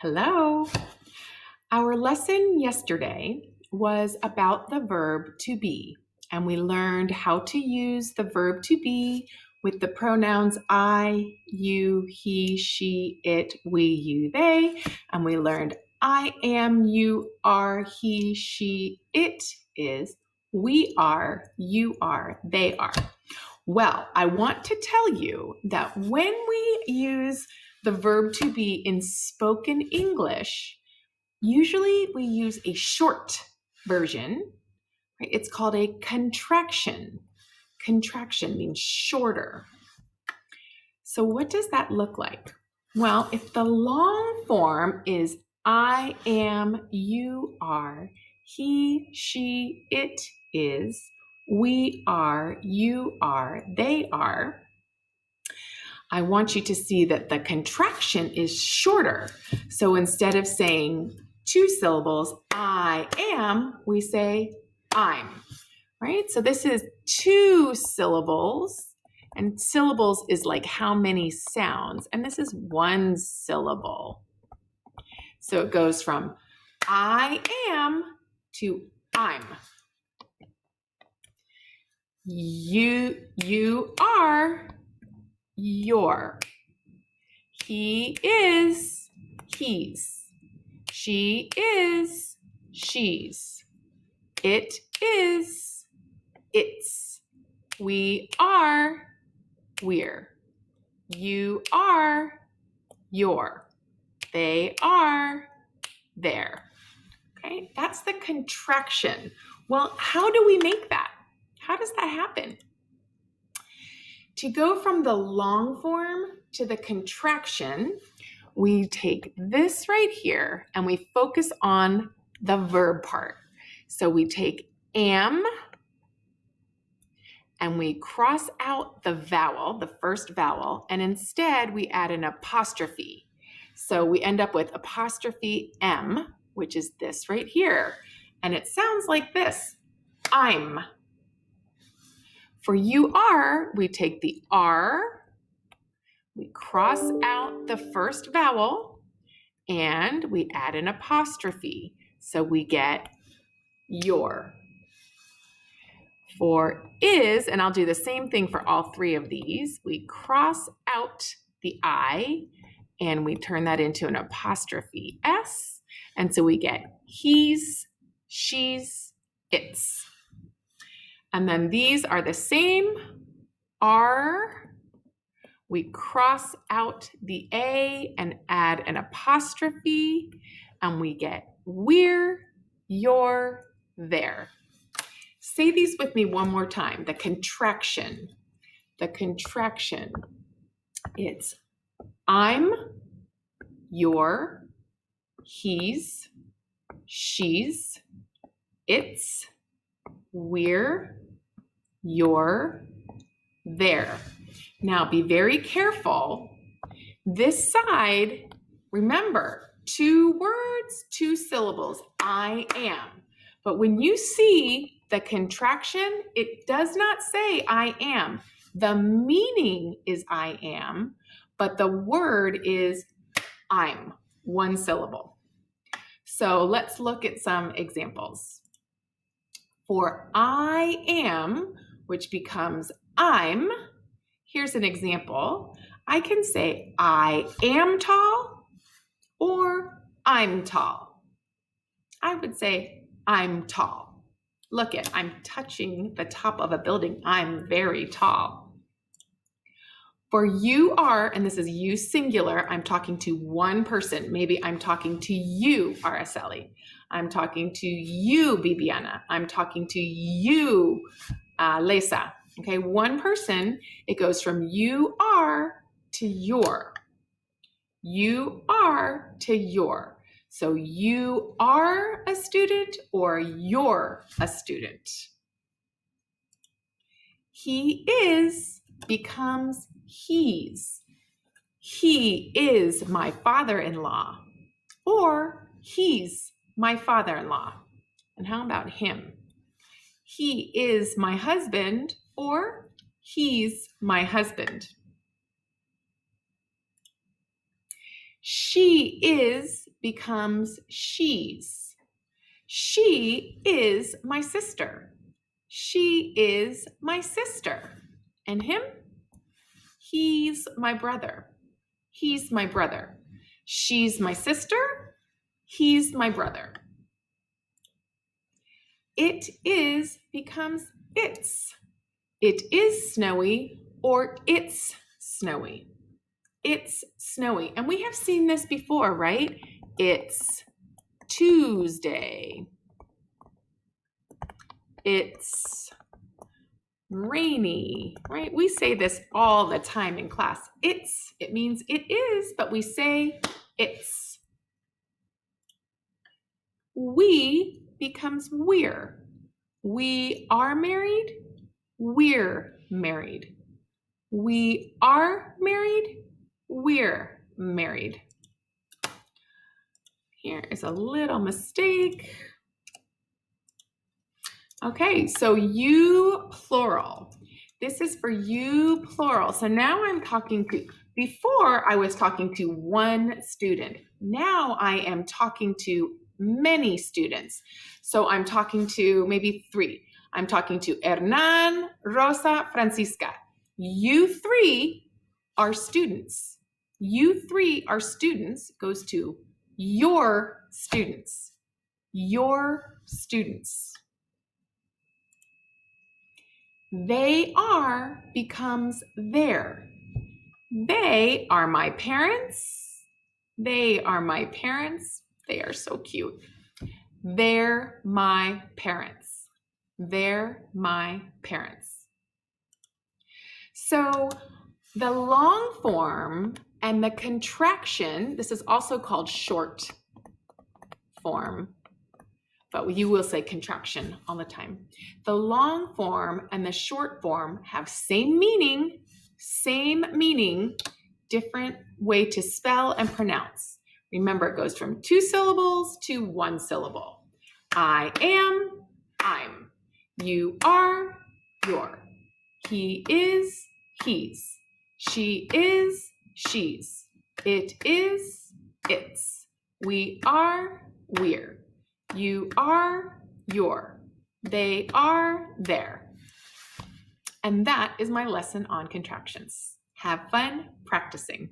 Hello. Our lesson yesterday was about the verb to be, and we learned how to use the verb to be with the pronouns I, you, he, she, it, we, you, they, and we learned I am, you are, he, she, it is, we are, you are, they are. Well, I want to tell you that when we use the verb to be in spoken English, usually we use a short version, right? It's called a contraction. Contraction means shorter. So what does that look like? Well, if the long form is I am, you are, he, she, it is, we are, you are, they are, I want you to see that the contraction is shorter. So instead of saying two syllables, I am, we say I'm, right? So this is two syllables, and syllables is like how many sounds, and this is one syllable. So it goes from I am to I'm. You are, your. He is, he's. She is, she's. It is, it's. We are, we're. You are, you're. They are, they're. Okay, that's the contraction. Well, how do we make that? How does that happen? To go from the long form to the contraction, we take this right here and we focus on the verb part. So we take am and we cross out the vowel, the first vowel, and instead we add an apostrophe. So we end up with apostrophe M, which is this right here. And it sounds like this, I'm. For you are, we take the R, we cross out the first vowel, and we add an apostrophe. So we get your. For is, and I'll do the same thing for all three of these, we cross out the I, and we turn that into an apostrophe S, and so we get he's, she's, its. And then these are the same, are, we cross out the A and add an apostrophe, and we get we're, your, their. Say these with me one more time. The contraction. The contraction. It's I'm, your, he's, she's, it's, we're, your, their. Now be very careful. This side, remember, two words, two syllables, I am. But when you see the contraction, it does not say I am. The meaning is I am, but the word is I'm, one syllable. So let's look at some examples. For I am, which becomes I'm, here's an example. I can say I am tall or I'm tall. I would say I'm tall. Look it, I'm touching the top of a building. I'm very tall. For you are, and this is you singular, I'm talking to one person. Maybe I'm talking to you, Araceli. I'm talking to you, Bibiana. I'm talking to you, Lesa. Okay, one person, it goes from you are to your. You are to your. So you are a student or you're a student. He is becomes he's. He is my father-in-law, or he's my father-in-law. And how about him? He is my husband, or he's my husband. She is becomes she's. She is my sister. She is my sister. And him? He's my brother. He's my brother. She's my sister. He's my brother. It is becomes it's. It is snowy or it's snowy. It's snowy. And we have seen this before, right? It's Tuesday. It's rainy, right? We say this all the time in class. It means it is, but we say it's. We becomes we're. We are married. We're married. We are married. We're married. Here is a little mistake. Okay, so you plural. This is for you plural. So now I'm talking to, before I was talking to one student. Now I am talking to many students. So I'm talking to maybe three. I'm talking to Hernan, Rosa, Francisca. You three are students. You three are students goes to your students. Your students. They are becomes their. They are my parents. They are my parents. They are so cute. They're my parents. They're my parents. So the long form and the contraction, this is also called short form, but you will say contraction all the time. The long form and the short form have same meaning, different way to spell and pronounce. Remember, it goes from 2 syllables to 1 syllable. I am, I'm. You are, you're. He is, he's. She is, she's. It is, it's. We are, we're. You are, you're. They are, they're. And that is my lesson on contractions. Have fun practicing.